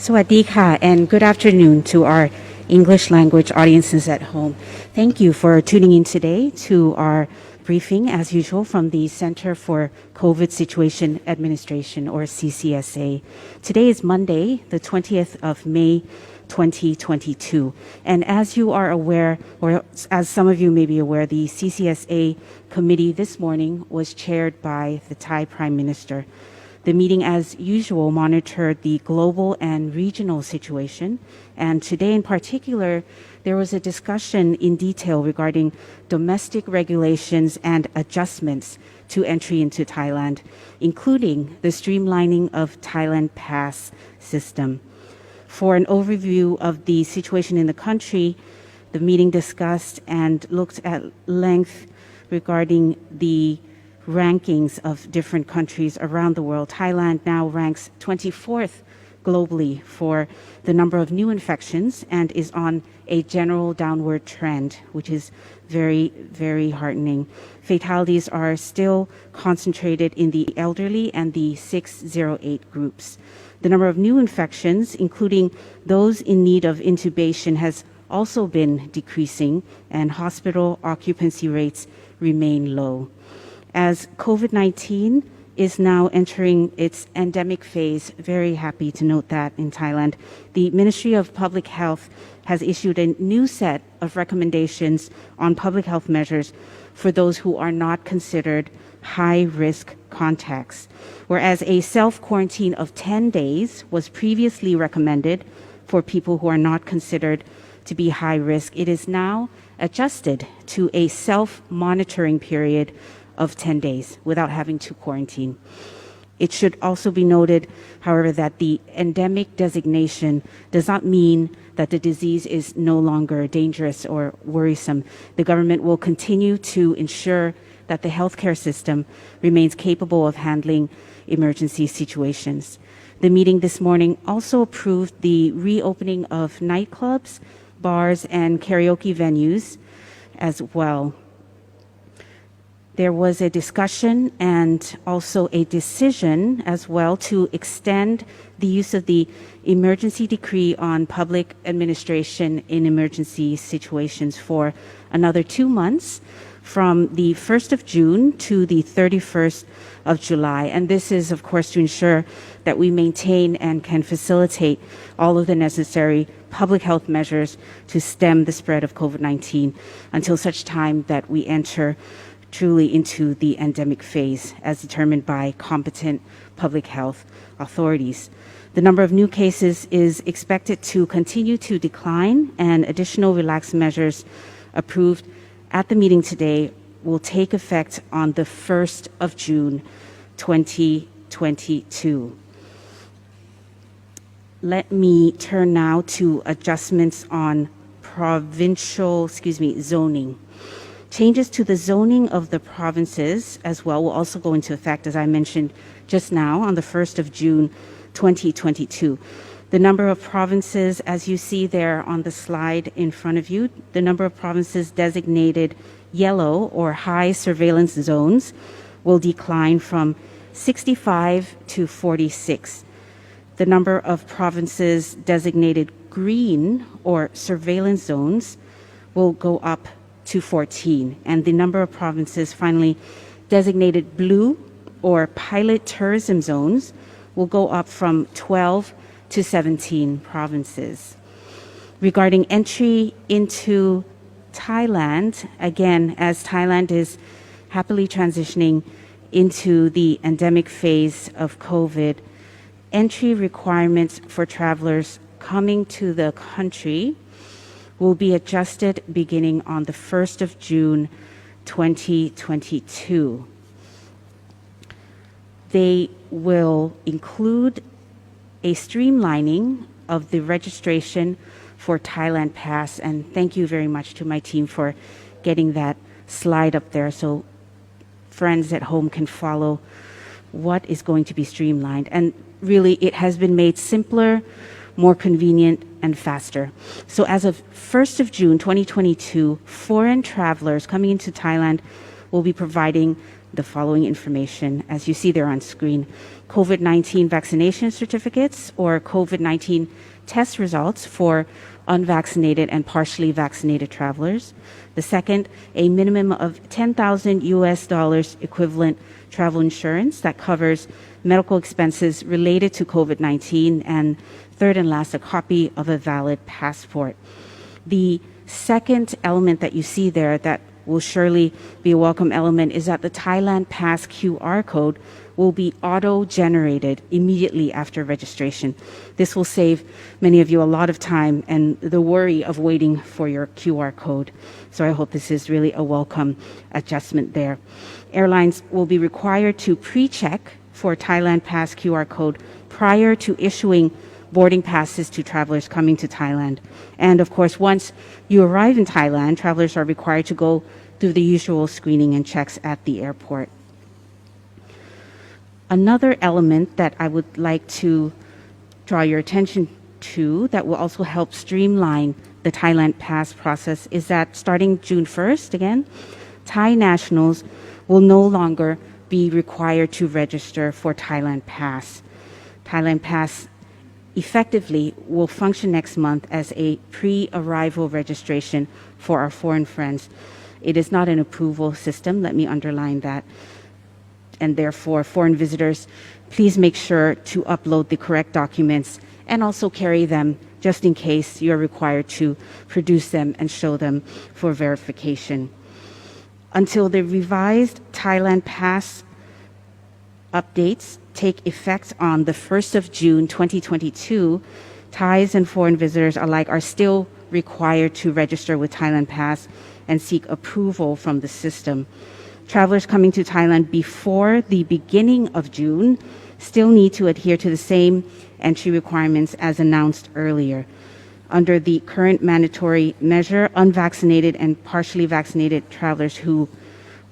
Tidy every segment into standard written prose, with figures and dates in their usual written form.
Swadika, and good afternoon to our English language audiences at home. Thank you for tuning in today to our briefing, as usual, from the Center for COVID Situation Administration, or CCSA. Today is Monday, the 20th of May, 2022. And as you are aware, or as some of you may be aware, the CCSA committee this morning was chaired by the Thai Prime Minister. The meeting, as usual, monitored the global and regional situation, and today in particular, there was a discussion in detail regarding domestic regulations and adjustments to entry into Thailand, including the streamlining of Thailand Pass system. For an overview of the situation in the country, the meeting discussed and looked at length regarding the rankings of different countries around the world. Thailand now ranks 24th globally for the number of new infections and is on a general downward trend, which is very, very heartening. Fatalities are still concentrated in the elderly and the 608 groups. The number of new infections, including those in need of intubation, has also been decreasing, and hospital occupancy rates remain low. As COVID-19 is now entering its endemic phase, very happy to note that in Thailand, the Ministry of Public Health has issued a new set of recommendations on public health measures for those who are not considered high-risk contacts. Whereas a self-quarantine of 10 days was previously recommended for people who are not considered to be high risk, it is now adjusted to a self-monitoring period of 10 days without having to quarantine. It should also be noted, however, that the endemic designation does not mean that the disease is no longer dangerous or worrisome. The government will continue to ensure that the healthcare system remains capable of handling emergency situations. The meeting this morning also approved the reopening of nightclubs, bars, and karaoke venues as well. There was a discussion and also a decision as well to extend the use of the emergency decree on public administration in emergency situations for another 2 months, from the 1st of June to the 31st of July. And this is, of course, to ensure that we maintain and can facilitate all of the necessary public health measures to stem the spread of COVID-19 until such time that we enter truly into the endemic phase as determined by competent public health authorities. The number of new cases is expected to continue to decline, and additional relaxed measures approved at the meeting today will take effect on the 1st of June 2022. Let me turn now to adjustments on provincial, zoning. Changes to the zoning of the provinces as well will also go into effect, as I mentioned just now, on the 1st of June 2022. The number of provinces, as you see there on the slide in front of you, the number of provinces designated yellow or high surveillance zones will decline from 65 to 46. The number of provinces designated green or surveillance zones will go up to 14, and the number of provinces finally designated blue or pilot tourism zones will go up from 12 to 17 provinces. Regarding entry into Thailand, again, as Thailand is happily transitioning into the endemic phase of COVID, entry requirements for travelers coming to the country will be adjusted beginning on the 1st of June 2022. They will include a streamlining of the registration for Thailand Pass, and thank you very much to my team for getting that slide up there so friends at home can follow what is going to be streamlined. And really, it has been made simpler, more convenient, and faster. So as of 1st of June 2022, foreign travelers coming into Thailand will be providing the following information, as you see there on screen: COVID-19 vaccination certificates or COVID-19 test results for unvaccinated and partially vaccinated travelers. The second, a minimum of $10,000 equivalent travel insurance that covers medical expenses related to COVID-19. And third and last, a copy of a valid passport. The second element that you see there that will surely be a welcome element is that the Thailand Pass QR code will be auto-generated immediately after registration. This will save many of you a lot of time and the worry of waiting for your QR code. So I hope this is really a welcome adjustment there. Airlines will be required to pre-check for Thailand Pass QR code prior to issuing boarding passes to travelers coming to Thailand. And of course, once you arrive in Thailand, travelers are required to go through the usual screening and checks at the airport. Another element that I would like to draw your attention to that will also help streamline the Thailand Pass process is that starting June 1st, again, Thai nationals will no longer be required to register for Thailand Pass. Thailand Pass effectively will function next month as a pre-arrival registration for our foreign friends. It is not an approval system, let me underline that. And therefore, foreign visitors, please make sure to upload the correct documents and also carry them just in case you're required to produce them and show them for verification. Until the revised Thailand Pass updates take effect on the 1st of June 2022, Thais and foreign visitors alike are still required to register with Thailand Pass and seek approval from the system. Travelers coming to Thailand before the beginning of June still need to adhere to the same entry requirements as announced earlier. Under the current mandatory measure, unvaccinated and partially vaccinated travelers who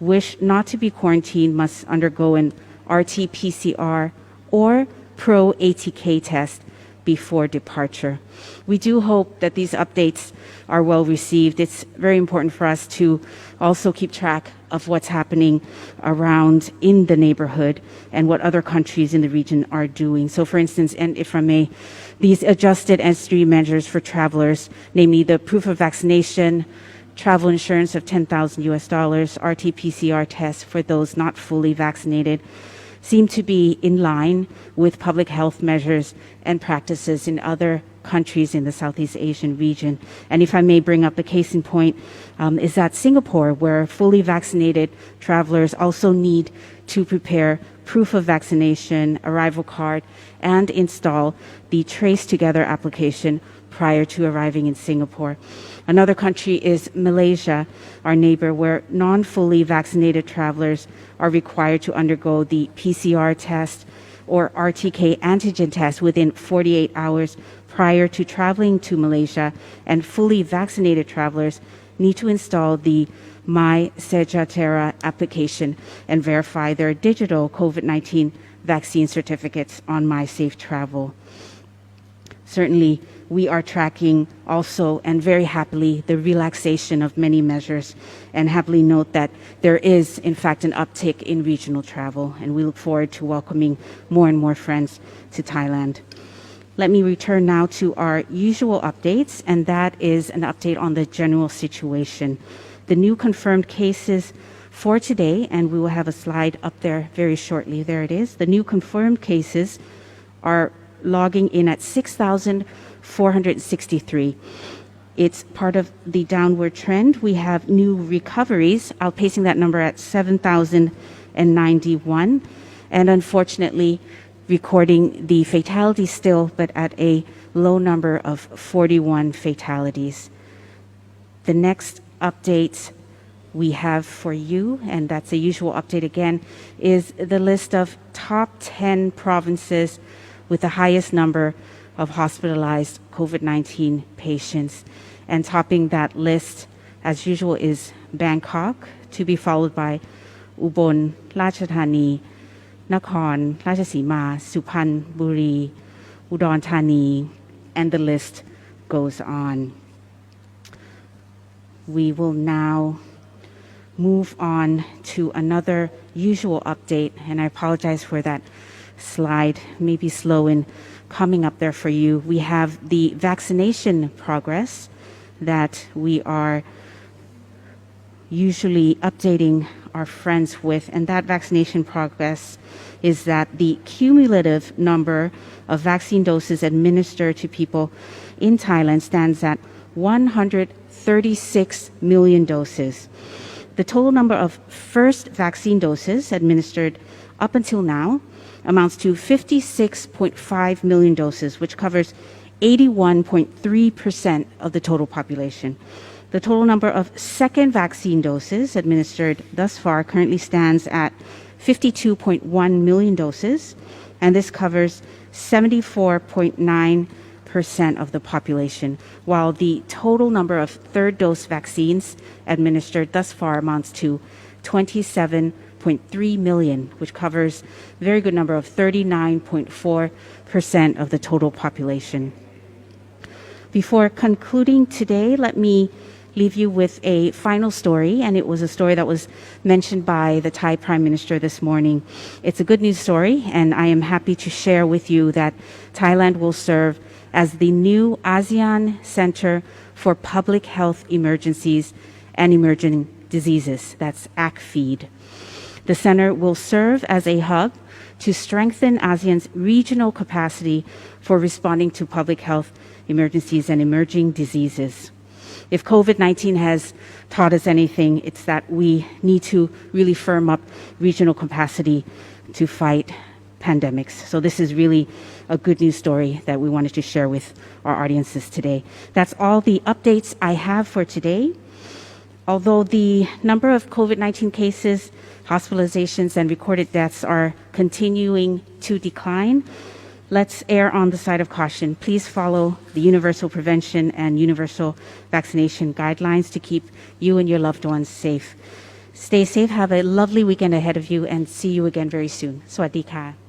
wish not to be quarantined must undergo an RTPCR or pro-ATK test before departure. We do hope that these updates are well received. It's very important for us to also keep track of what's happening around in the neighborhood and what other countries in the region are doing. So for instance, and if I may, these adjusted entry measures for travelers, namely the proof of vaccination, travel insurance of $10,000, RT-PCR tests for those not fully vaccinated, seem to be in line with public health measures and practices in other countries in the Southeast Asian region. And if I may bring up a case in point, is that Singapore, where fully vaccinated travelers also need to prepare proof of vaccination, arrival card, and install the Trace Together application prior to arriving in Singapore. Another country is Malaysia, our neighbor, where non-fully vaccinated travelers are required to undergo the PCR test or RTK antigen test within 48 hours prior to traveling to Malaysia, and fully vaccinated travelers need to install the My Sejahtera application and verify their digital COVID-19 vaccine certificates on My Safe Travel. Certainly, we are tracking also, and very happily, the relaxation of many measures, and happily note that there is, in fact, an uptick in regional travel, and we look forward to welcoming more and more friends to Thailand. Let me return now to our usual updates, and that is an update on the general situation. The new confirmed cases for today, and we will have a slide up there very shortly. There it is. The new confirmed cases are logging in at 6,463. It's part of the downward trend. We have new recoveries outpacing that number at 7,091, and unfortunately recording the fatalities still, but at a low number of 41 fatalities. The next update we have for you, and that's a usual update again, is the list of top 10 provinces with the highest number of hospitalized COVID-19 patients. And topping that list, as usual, is Bangkok, to be followed by Ubon Ratchathani, Nakhon Ratchasima, Suphan Buri, Udon Thani, and the list goes on. We will now move on to another usual update, and I apologize for that slide, maybe slow in coming up there for you. We have the vaccination progress that we are usually updating our friends with, and that vaccination progress is that the cumulative number of vaccine doses administered to people in Thailand stands at 136 million doses. The total number of first vaccine doses administered up until now amounts to 56.5 million doses, which covers 81.3% of the total population. The total number of second vaccine doses administered thus far currently stands at 52.1 million doses, and this covers 74.9% of the population, while the total number of third dose vaccines administered thus far amounts to 27.3 million, which covers a very good number of 39.4% of the total population. Before concluding today, let me leave you with a final story, and it was a story that was mentioned by the Thai Prime Minister this morning. It's a good news story, and I am happy to share with you that Thailand will serve as the new Asean Center for Public Health Emergencies and Emerging Diseases. That's ACFED. The center will serve as a hub to strengthen ASEAN's regional capacity for responding to public health emergencies and emerging diseases. If COVID-19 has taught us anything, it's that we need to really firm up regional capacity to fight pandemics. So this is really a good news story that we wanted to share with our audiences today. That's all the updates I have for today. Although the number of COVID-19 cases, hospitalizations, and recorded deaths are continuing to decline, let's err on the side of caution. Please follow the universal prevention and universal vaccination guidelines to keep you and your loved ones safe. Stay safe, have a lovely weekend ahead of you, and see you again very soon. สวัสดีค่ะ